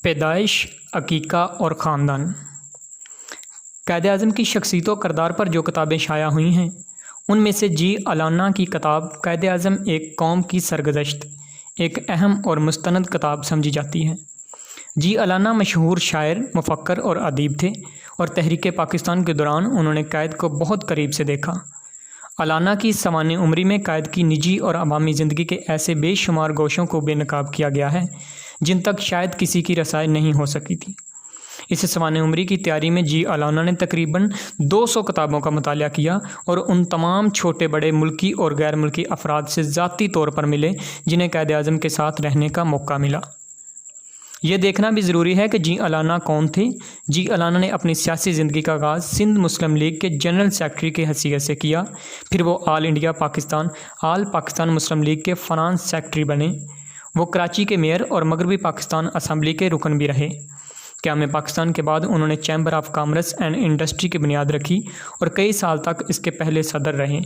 पैदाइश, अकीका और ख़ानदान। क़ायद-ए-आज़म की शख्सियत व किरदार पर जो किताबें शाया हुई हैं, उनमें से जी अलाना की किताब क़ायद-ए-आज़म एक कौम की सरगुज़श्त एक अहम और मुस्तनद किताब समझी जाती है। जी अलाना मशहूर शायर, मुफ़क्किर और अदीब थे और तहरीक पाकिस्तान के दौरान उन्होंने क़ायद को बहुत करीब से देखा। अलाना की सवाने उम्री में क़ायद की निजी और अवामी ज़िंदगी के ऐसे बेशुमार गोशों को बेनकाब किया गया है जिन तक शायद किसी की रसाई नहीं हो सकी थी। इस सवाने उम्री की तैयारी में जी अलाना ने तकरीबन 200 किताबों का मुतालिया किया और उन तमाम छोटे बड़े मुल्की और गैर मुल्की अफराद से ज़ाती तौर पर मिले जिन्हें क़ायद-ए-आज़म के साथ रहने का मौका मिला। ये देखना भी ज़रूरी है कि जी अलाना कौन थे। जी अलाना ने अपनी सियासी ज़िंदगी का आगाज़ सिंध मुस्लिम लीग के जनरल सेक्रेटरी की हैसियत से किया। फिर वो आल पाकिस्तान मुस्लिम लीग के फ़ाइनेंस सेक्रेटरी बने। वो कराची के मेयर और मगरबी पाकिस्तान असम्बली के रुकन भी रहे। क़याम पाकिस्तान के बाद उन्होंने chamber of commerce and industry की बुनियाद रखी और कई साल तक इसके पहले सदर रहे।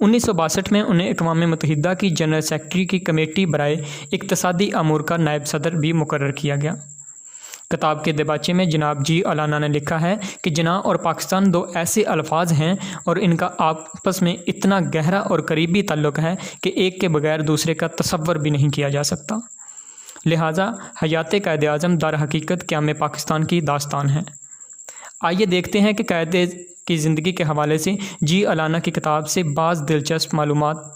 1962 में उन्हें अक़वाम मुत्तहिदा की जनरल सेक्रेटरी की कमेटी बराए इक़्तिसादी अमूर का नायब सदर भी मुकर्रर किया गया। किताब के दबाचे में जनाब जी अलाना ने लिखा है कि जनाब और पाकिस्तान दो ऐसे अल्फाज हैं और इनका आपस में इतना गहरा और करीबी ताल्लुक़ है कि एक के बगैर दूसरे का तसव्वुर भी नहीं किया जा सकता। लिहाजा हयात क़ायद-ए-आज़म दर हकीकत क़याम पाकिस्तान की दास्तान है। आइए देखते हैं कि क़ायद की ज़िंदगी के हवाले से जी अलाना की किताब से बाज़ दिलचस्प मालूमात।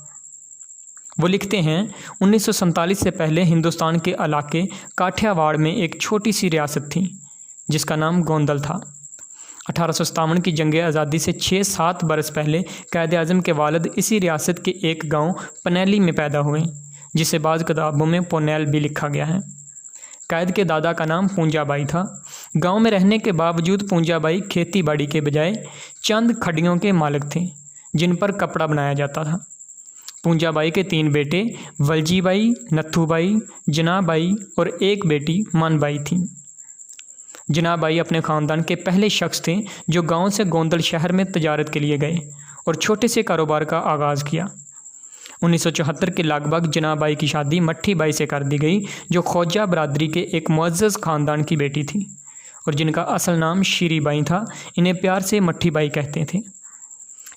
वो लिखते हैं, 1947 से पहले हिंदुस्तान के इलाके काठियावाड़ में एक छोटी सी रियासत थी जिसका नाम गोंदल था। 1857 की जंग आज़ादी से 6-7 बरस पहले क़ायद-ए-आज़म के वालिद इसी रियासत के एक गांव पनैली में पैदा हुए जिसे बाज़ किताबों में पोनैल भी लिखा गया है। क़ायद के दादा का नाम पूंजाबाई था। गांव में रहने के बावजूद पूंजाबाई खेती बाड़ी के बजाय चंद खड्डियों के मालिक थे जिन पर कपड़ा बनाया जाता था। पूंजाबाई के 3 बेटे वलजीबाई, नथुबाई, जनाबाई और एक बेटी मनबाई थी। जनाबाई अपने ख़ानदान के पहले शख्स थे जो गांव से गोंदल शहर में तजारत के लिए गए और छोटे से कारोबार का आगाज़ किया। 1974 के लगभग जनाबाई की शादी मट्ठी बाई से कर दी गई जो खोजा बरादरी के एक मुअज़्ज़ज़ ख़ानदान की बेटी थी और जिनका असल नाम शीरी बाई था। इन्हें प्यार से मट्ठी बाई कहते थे।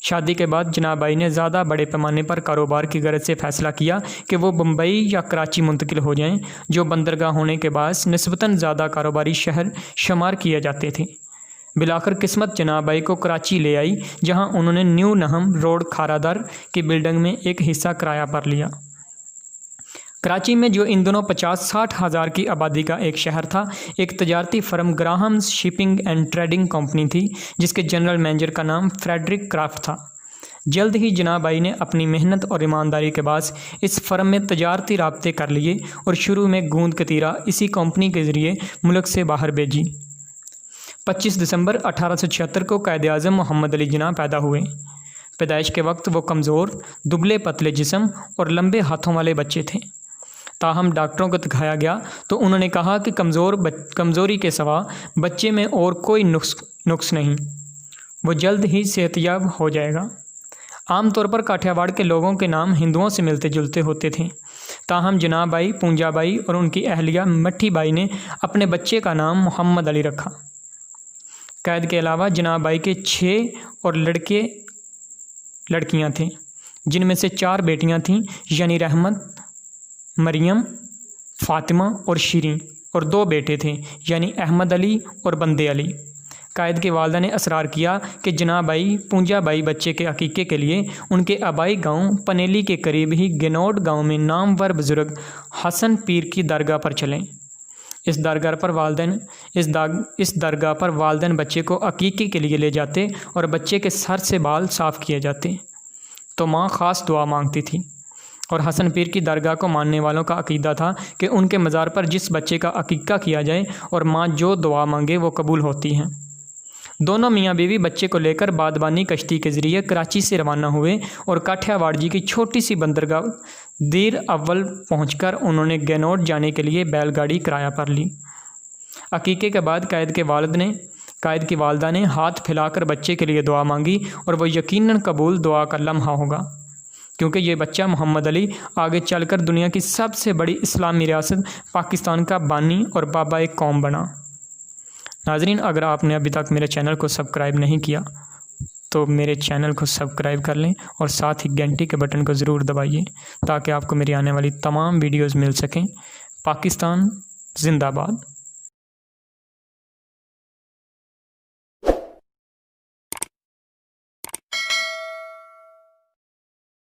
शादी के बाद जनाबाई ने ज़्यादा बड़े पैमाने पर कारोबार की गरज से फ़ैसला किया कि वो बम्बई या कराची मुंतकिल हो जाएं, जो बंदरगाह होने के बायस निस्बतन ज़्यादा कारोबारी शहर शुमार किए जाते थे। बिलाखिर किस्मत जनाबाई को कराची ले आई जहां उन्होंने न्यू नहम रोड खारादर की बिल्डिंग में एक हिस्सा किराया पर लिया। कराची में जो इन दिनों 50-60 हज़ार की आबादी का एक शहर था, एक तजारती firm Graham's shipping and trading company थी जिसके जनरल मैनेजर का नाम फ्रेडरिक क्राफ्ट था। जल्द ही जनाबाई ने अपनी मेहनत और ईमानदारी के बाद इस फर्म में तजारती राब्ते कर लिए और शुरू में गूंद कतीरा इसी कंपनी के ज़रिए मुल्क से बाहर भेजी। 25 दिसंबर 1876 को क़ायद-ए-आज़म मोहम्मद अली जिन्ना पैदा हुए। पैदाइश के वक्त वो कमज़ोर, दुबले पतले जिस्म और लंबे हाथों वाले बच्चे थे। ताहम डॉक्टरों को दिखाया गया तो उन्होंने कहा कि कमज़ोरी के सिवा बच्चे में और कोई नुक्स नहीं, वो जल्द ही सेहतयाब हो जाएगा। आमतौर पर काठियावाड़ के लोगों के नाम हिंदुओं से मिलते जुलते होते थे। ताहम जनाबाई, पूंजाबाई और उनकी अहलिया मट्ठी बाई ने अपने बच्चे का नाम मोहम्मद अली रखा। क़ायद के अलावा जनाबाई के 6 और लड़कियां थीं जिनमें से 4 बेटियां थीं यानी रहमत, मरियम, फ़ातिमा और शीरीं, और 2 बेटे थे यानी अहमद अली और बंदे अली। क़ायद के वालिदा ने असरार किया कि जनाबाई पूंजाबाई बच्चे के अकीक़े के लिए उनके आबाई गांव पनेली के करीब ही गेनोड गांव में नामवर बुज़ुर्ग हसन पीर की दरगाह पर चलें। इस दरगाह पर वालिदैन बच्चे को अकीक़े के लिए ले जाते और बच्चे के सर से बाल साफ़ किए जाते तो माँ ख़ास दुआ मांगती थी और हसन पीर की दरगाह को मानने वालों का अकीदा था कि उनके मज़ार पर जिस बच्चे का अकीक़ा किया जाए और माँ जो दुआ मांगे वो कबूल होती हैं। दोनों मियाँ बीवी बच्चे को लेकर बादबानी कश्ती के ज़रिए कराची से रवाना हुए और काठियावाड़ जी की छोटी सी बंदरगाह दीर अव्वल पहुंचकर उन्होंने गेनोड जाने के लिए बैलगाड़ी किराया पर ली। अकीक़े के बाद क़ायद की वालिदा ने हाथ फैलाकर बच्चे के लिए दुआ मांगी और वह यकीनन कबूल दुआ का लम्हा होगा। क्योंकि ये बच्चा मोहम्मद अली आगे चलकर दुनिया की सबसे बड़ी इस्लामी रियासत पाकिस्तान का बानी और बाबा एक कौम बना। नाजरीन, अगर आपने अभी तक मेरे चैनल को सब्सक्राइब नहीं किया तो मेरे चैनल को सब्सक्राइब कर लें और साथ ही घंटी के बटन को ज़रूर दबाइए ताकि आपको मेरी आने वाली तमाम वीडियोज़ मिल सकें। पाकिस्तान जिंदाबाद।